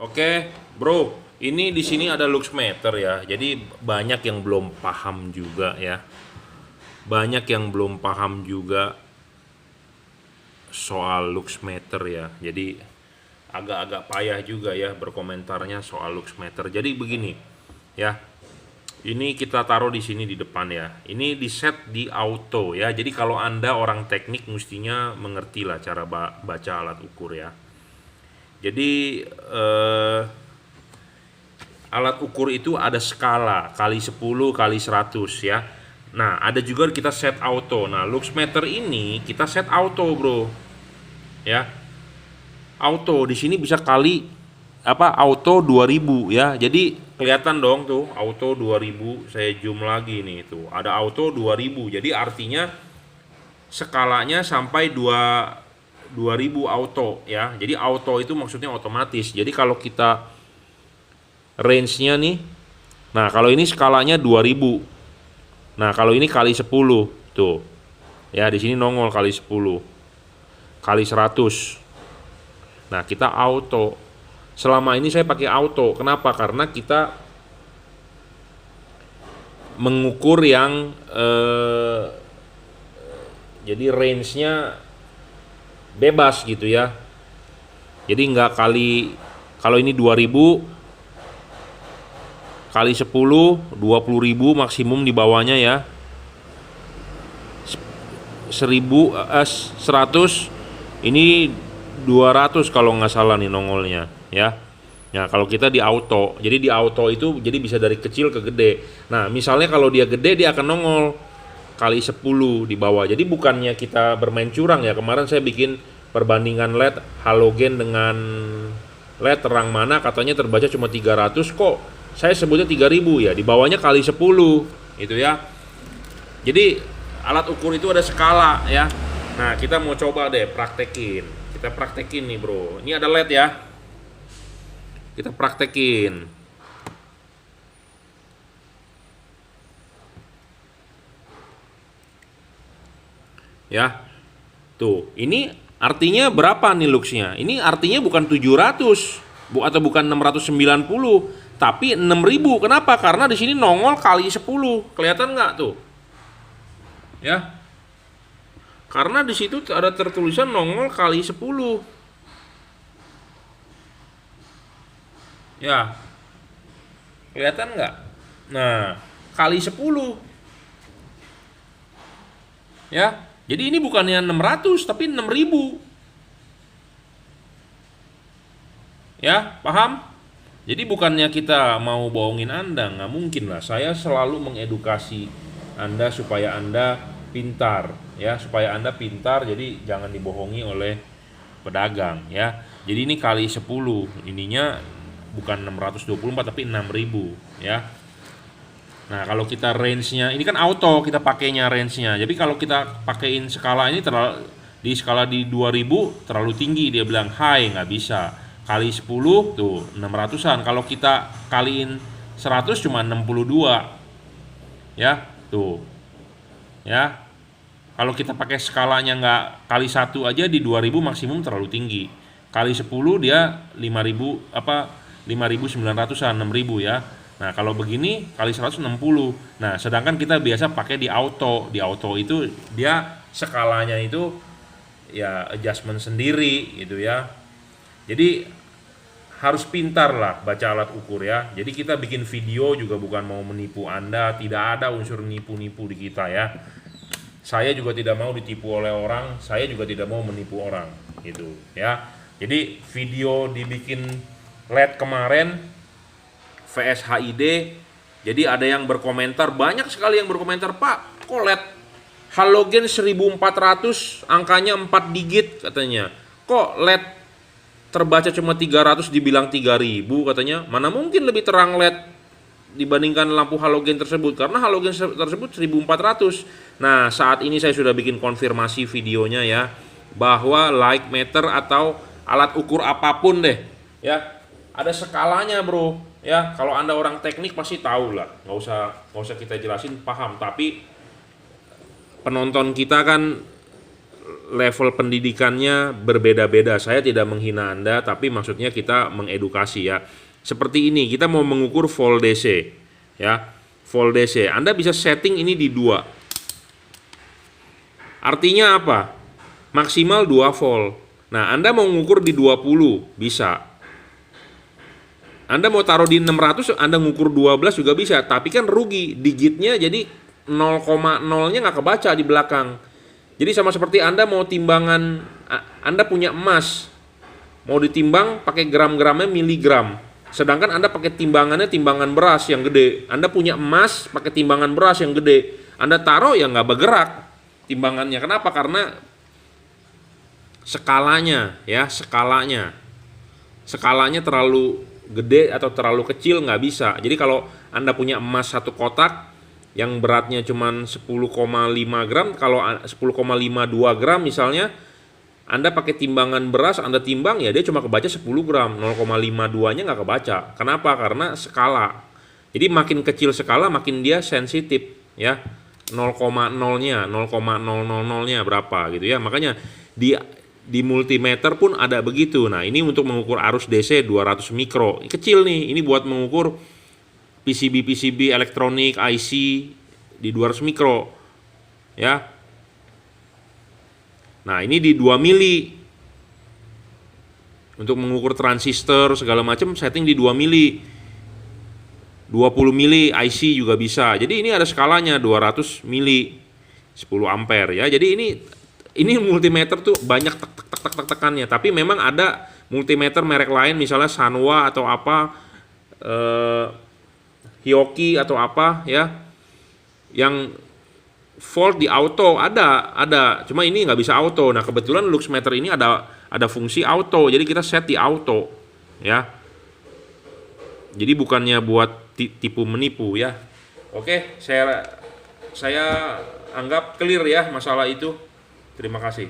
Oke, bro. Ini di sini ada luxmeter ya. Jadi banyak yang belum paham juga ya. Banyak yang belum paham juga soal luxmeter ya. Jadi agak-agak payah juga ya berkomentarnya soal luxmeter. Jadi begini ya. Ini kita taruh di sini di depan ya. Ini di set di auto ya. Jadi kalau Anda orang teknik mestinya mengerti lah cara baca alat ukur ya. Jadi alat ukur itu ada skala kali 10 kali 100 ya. Nah, ada juga kita set auto. Nah, luxmeter ini kita set auto, Bro. Ya. Auto di sini bisa kali auto 2000 ya. Jadi kelihatan dong tuh auto 2000. Saya zoom lagi nih tuh. Ada auto 2000. Jadi artinya skalanya sampai 2000 auto ya. Jadi auto itu maksudnya otomatis. Jadi kalau kita range-nya nih, nah kalau ini skalanya 2000. Nah, kalau ini kali 10 tuh. Ya, di sini nongol kali 10. Kali 100. Nah, kita auto. Selama ini saya pakai auto. Kenapa? Karena kita mengukur yang jadi range-nya bebas gitu ya. Jadi nggak kali, kalau ini 2000 kali 10, 20.000 maksimum di bawahnya ya. 100 ini 200 kalau nggak salah nih nongolnya ya. Nah, kalau kita di auto, jadi di auto itu jadi bisa dari kecil ke gede. Nah, misalnya kalau dia gede dia akan nongol kali 10 di bawah. Jadi bukannya kita bermain curang ya. Kemarin saya bikin perbandingan LED halogen dengan LED terang mana, katanya terbaca cuma 300, kok saya sebutnya 3000 ya. Di bawahnya kali 10 itu ya. Jadi alat ukur itu ada skala ya. Nah, kita mau coba deh praktekin. Kita praktekin nih, Bro. Ini ada LED ya. Kita praktekin. Ya. Tuh, ini artinya berapa nih luxnya? Ini artinya bukan 700 atau bukan 690, tapi 6000. Kenapa? Karena di sini nongol kali 10. Kelihatan nggak tuh? Ya. Karena di situ ada tertulisan nongol kali 10. Ya. Kelihatan nggak? Nah, kali 10. Ya. Jadi ini bukannya 600 tapi 6000. Ya, paham? Jadi bukannya kita mau bohongin Anda, nggak mungkin lah. Saya selalu mengedukasi Anda supaya Anda pintar, ya, supaya Anda pintar. Jadi jangan dibohongi oleh pedagang, ya. Jadi ini kali 10, ininya bukan 624 tapi 6000, ya. Nah, kalau kita range-nya, ini kan auto kita pakainya range-nya. Jadi kalau kita pakein skala ini di skala di 2000 terlalu tinggi, dia bilang high, nggak bisa. Kali 10 tuh 600-an. Kalau kita kaliin 100 cuma 62. Ya, tuh. Ya. Kalau kita pakai skalanya nggak kali 1 aja di 2000 maksimum terlalu tinggi. Kali 10 dia 5000 5900-an, 6000 ya. Nah, kalau begini kali 160. Nah, sedangkan kita biasa pakai di auto. Di auto itu dia skalanya itu ya adjustment sendiri gitu ya. Jadi harus pintar lah baca alat ukur ya. Jadi kita bikin video juga bukan mau menipu Anda, tidak ada unsur nipu-nipu di kita ya. Saya juga tidak mau ditipu oleh orang, saya juga tidak mau menipu orang gitu ya. Jadi video dibikin LED kemarin VS HID. Jadi ada yang berkomentar, banyak sekali yang berkomentar, "Pak, kok LED halogen 1400 angkanya 4 digit katanya. Kok LED terbaca cuma 300 dibilang 3000 katanya. Mana mungkin lebih terang LED dibandingkan lampu halogen tersebut, karena halogen tersebut 1400. Nah, saat ini saya sudah bikin konfirmasi videonya ya, bahwa light meter atau alat ukur apapun deh ya, ada skalanya, Bro. Ya, kalau Anda orang teknik pasti tahu lah. Nggak usah kita jelasin, paham. Tapi penonton kita kan level pendidikannya berbeda-beda. Saya tidak menghina Anda, tapi maksudnya kita mengedukasi ya. Seperti ini, kita mau mengukur volt DC ya. Volt DC, Anda bisa setting ini di 2. Artinya apa? Maksimal 2 volt. Nah, Anda mau mengukur di 20, bisa. Anda mau taruh di 600, Anda ngukur 12 juga bisa, tapi kan rugi, digitnya jadi 0,0-nya nggak kebaca di belakang. Jadi sama seperti Anda mau timbangan, Anda punya emas, mau ditimbang pakai gram-gramnya miligram, sedangkan Anda pakai timbangannya timbangan beras yang gede. Anda punya emas pakai timbangan beras yang gede, Anda taruh ya nggak bergerak timbangannya. Kenapa? Karena skalanya ya, skalanya terlalu gede atau terlalu kecil nggak bisa. Jadi kalau Anda punya emas 1 kotak yang beratnya cuma 10,5 gram, kalau 10,52 gram misalnya, Anda pakai timbangan beras, Anda timbang ya dia cuma kebaca 10 gram, 0,52-nya nggak kebaca. Kenapa? Karena skala. Jadi makin kecil skala makin dia sensitif ya. 0,0-nya, 0,000-nya berapa gitu ya. Makanya di multimeter pun ada begitu. Nah, ini untuk mengukur arus DC 200 mikro. Kecil nih, ini buat mengukur PCB elektronik, IC di 200 mikro. Ya. Nah, ini di 2 mili. Untuk mengukur transistor segala macam setting di 2 mili. 20 mili IC juga bisa. Jadi ini ada skalanya 200 mili 10 ampere ya. Jadi ini multimeter tuh banyak tekannya, tapi memang ada multimeter merek lain misalnya Sanwa atau apa, Hioki atau apa ya, yang volt di auto ada, cuma ini nggak bisa auto. Nah kebetulan Luxmeter ini ada fungsi auto, jadi kita set di auto ya. Jadi bukannya buat tipu menipu ya. Oke, saya anggap clear ya masalah itu. Terima kasih.